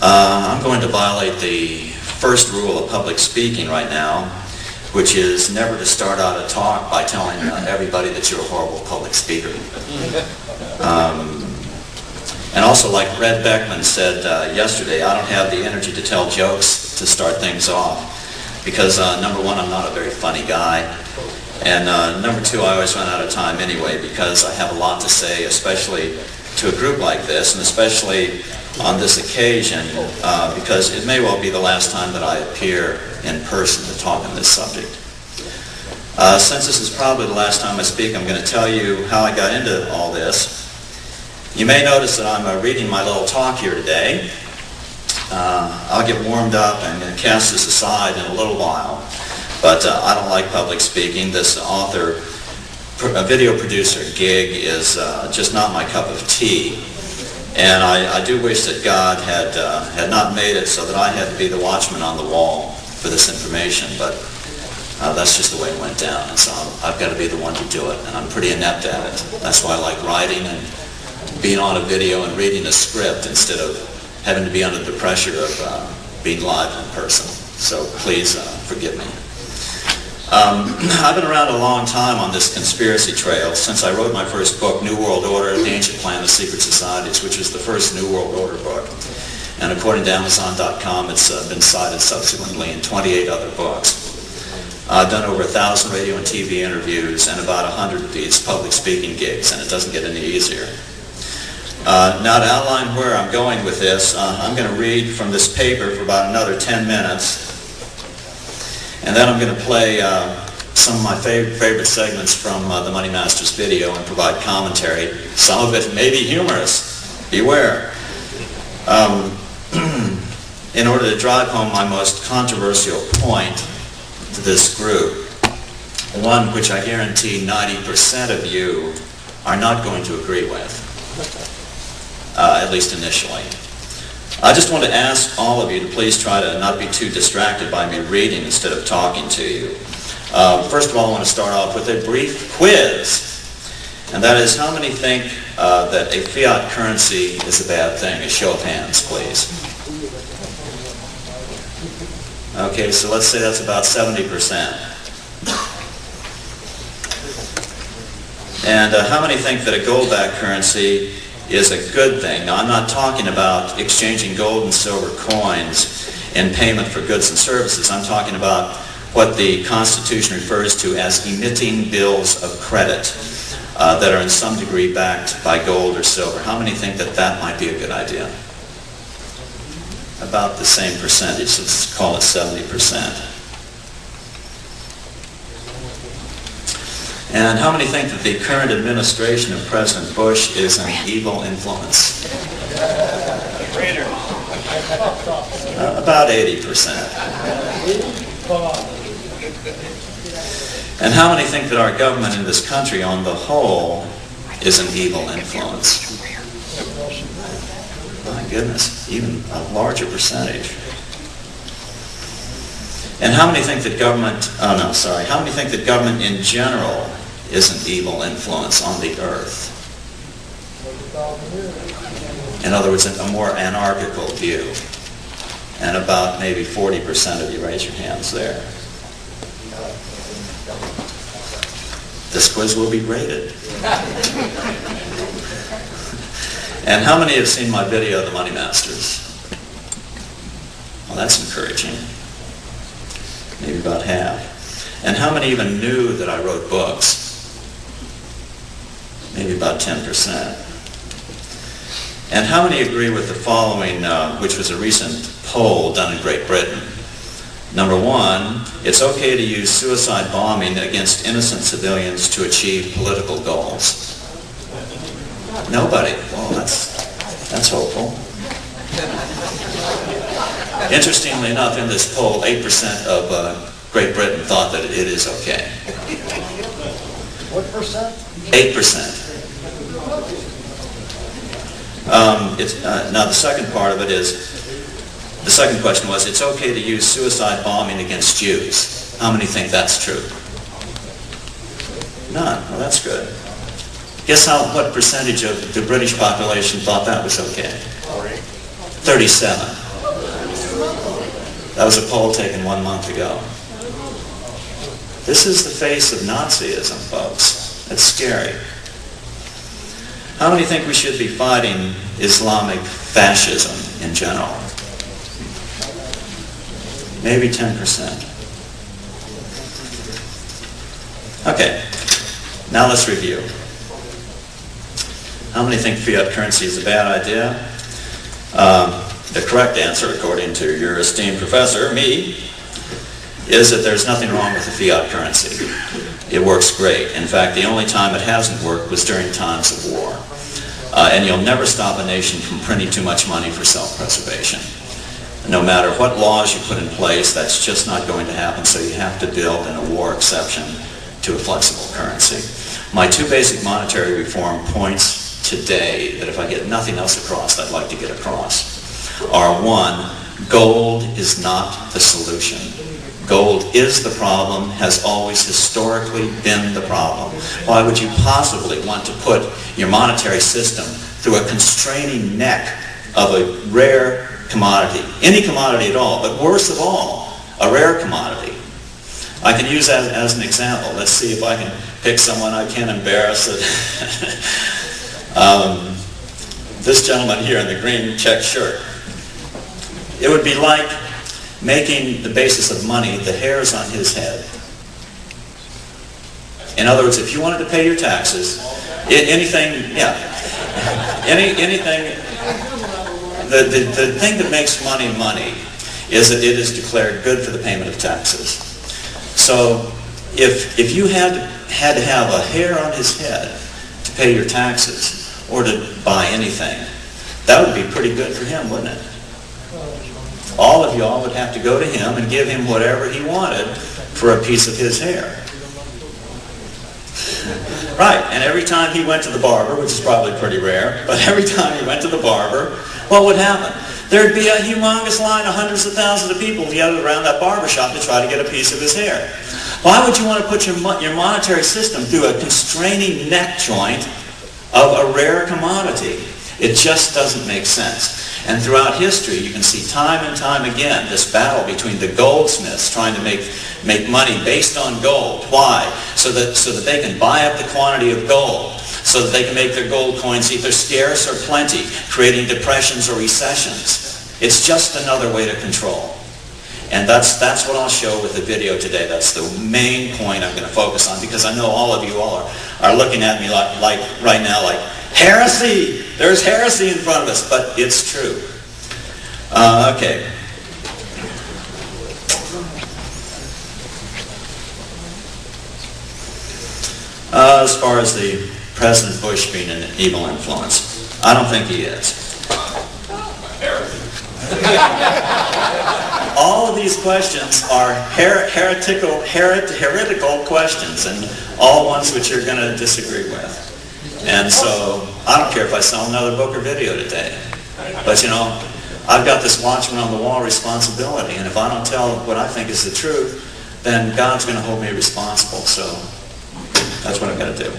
I'm going to violate the first rule of public speaking right now, which is never to start out a talk by telling everybody that you're a horrible public speaker. And also, like Red Beckman said yesterday, I don't have the energy to tell jokes to start things off because, number one, I'm not a very funny guy. And number two, I always run out of time anyway because I have a lot to say, especially to a group like this, and especially on this occasion, because it may well be the last time that I appear in person to talk on this subject. Since this is probably the last time I speak, I'm going to tell you how I got into all this. You may notice that I'm reading my little talk here today. I'll get warmed up and cast this aside in a little while, but I don't like public speaking. This author, video producer gig is just not my cup of tea. And I do wish that God had not made it so that I had to be the watchman on the wall for this information, but that's just the way it went down. And so I've got to be the one to do it, and I'm pretty inept at it. That's why I like writing and being on a video and reading a script instead of having to be under the pressure of being live in person. So please forgive me. I've been around a long time on this conspiracy trail since I wrote my first book, New World Order, The Ancient Plan of Secret Societies, which was the first New World Order book. And according to Amazon.com, it's been cited subsequently in 28 other books. I've done over 1,000 radio and TV interviews and about 100 of these public speaking gigs, and it doesn't get any easier. Now to outline where I'm going with this, I'm going to read from this paper for about another 10 minutes. And then I'm going to play some of my favorite segments from the Money Masters video and provide commentary. Some of it may be humorous. Beware. In order to drive home my most controversial point to this group, one which I guarantee 90% of you are not going to agree with, at least initially. I just want to ask all of you to please try to not be too distracted by me reading instead of talking to you. First of all, I want to start off with a brief quiz. And that is, how many think that a fiat currency is a bad thing? A show of hands, please. Okay, so let's say that's about 70%. And how many think that a gold-backed currency is a good thing? Now, I'm not talking about exchanging gold and silver coins in payment for goods and services. I'm talking about what the Constitution refers to as emitting bills of credit that are in some degree backed by gold or silver. How many think that that might be a good idea? About the same percentage. Let's call it 70%. And how many think that the current administration of President Bush is an evil influence? About 80%. And how many think that our government in this country on the whole is an evil influence? My goodness, even a larger percentage. And how many think that government, how many think that government in general is an evil influence on the earth? In other words, a more anarchical view. And about maybe 40% of you raise your hands there. This quiz will be graded. And how many have seen my video of the Money Masters? Well, that's encouraging. Maybe about half. And how many even knew that I wrote books? Maybe about 10%. And how many agree with the following, which was a recent poll done in Great Britain? Number one, it's okay to use suicide bombing against innocent civilians to achieve political goals. Nobody. Well, that's hopeful. Interestingly enough, in this poll, 8% of Great Britain thought that it is okay. What percent? 8%. Now the second part of it is, the second question was, it's okay to use suicide bombing against Jews. How many think that's true? None. Well, that's good. Guess what percentage of the British population thought that was okay? 37. That was a poll taken 1 month ago. This is the face of Nazism, folks. It's scary. How many think we should be fighting Islamic fascism in general? Maybe 10%. Okay, now let's review. How many think fiat currency is a bad idea? The correct answer, according to your esteemed professor, me, is that there's nothing wrong with the fiat currency. It works great. In fact, the only time it hasn't worked was during times of war. And you'll never stop a nation from printing too much money for self-preservation. No matter what laws you put in place, that's just not going to happen, so you have to build in a war exception to a flexible currency. My two basic monetary reform points today that if I get nothing else across, I'd like to get across, are: one, gold is not the solution. Gold is the problem, has always historically been the problem. Why would you possibly want to put your monetary system through a constraining neck of a rare commodity, any commodity at all, but worst of all, a rare commodity? I can use that as an example. Let's see if I can pick someone I can't embarrass. This gentleman here in the green check shirt. It would be like making the basis of money the hairs on his head. In other words, if you wanted to pay your taxes, anything, the thing that makes money is that it is declared good for the payment of taxes. So if you had to have a hair on his head to pay your taxes or to buy anything, that would be pretty good for him, wouldn't it? All of y'all would have to go to him and give him whatever he wanted for a piece of his hair. Right, and every time he went to the barber, which is probably pretty rare, but every time he went to the barber, what would happen? There'd be a humongous line of hundreds of thousands of people gathered around that barber shop to try to get a piece of his hair. Why would you want to put your monetary system through a constraining neck joint of a rare commodity? It just doesn't make sense. And throughout history, you can see time and time again this battle between the goldsmiths trying to make money based on gold. Why? So that they can buy up the quantity of gold, so that they can make their gold coins either scarce or plenty, creating depressions or recessions. It's just another way to control. And that's what I'll show with the video today. That's the main point I'm going to focus on, because I know all of you all are looking at me like right now like, heresy! There's heresy in front of us, but it's true. Okay. As far as the President Bush being an evil influence, I don't think he is. All of these questions are heretical questions, and all ones which you're going to disagree with. And so I don't care if I sell another book or video today. But you know, I've got this watchman on the wall responsibility, and if I don't tell what I think is the truth, then God's going to hold me responsible. So that's what I'm going to do.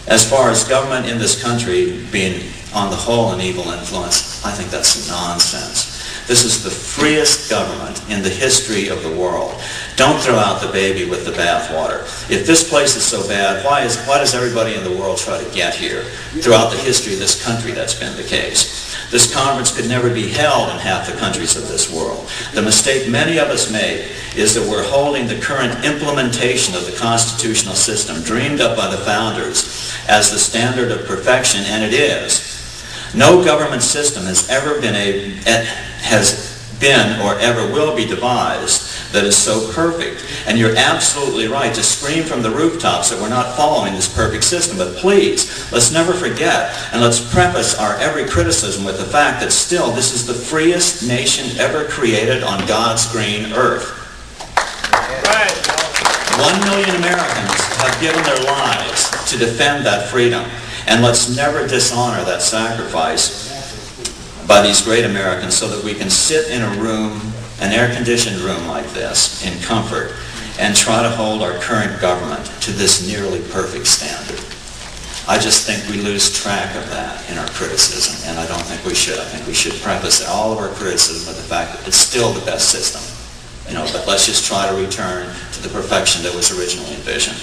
As far as government in this country being on the whole an evil influence, I think that's nonsense. This is the freest government in the history of the world. Don't throw out the baby with the bathwater. If this place is so bad, why does everybody in the world try to get here? Throughout the history of this country, that's been the case. This conference could never be held in half the countries of this world. The mistake many of us make is that we're holding the current implementation of the constitutional system dreamed up by the founders as the standard of perfection, and it is. No government system has been or ever will be devised that is so perfect. And you're absolutely right to scream from the rooftops that we're not following this perfect system. But please, let's never forget, and let's preface our every criticism with the fact that still this is the freest nation ever created on God's green earth. Right. 1 million Americans have given their lives to defend that freedom. And let's never dishonor that sacrifice by these great Americans so that we can sit in a room, an air-conditioned room like this, in comfort, and try to hold our current government to this nearly perfect standard. I just think we lose track of that in our criticism, and I don't think we should. I think we should preface all of our criticism with the fact that it's still the best system. But let's just try to return to the perfection that was originally envisioned.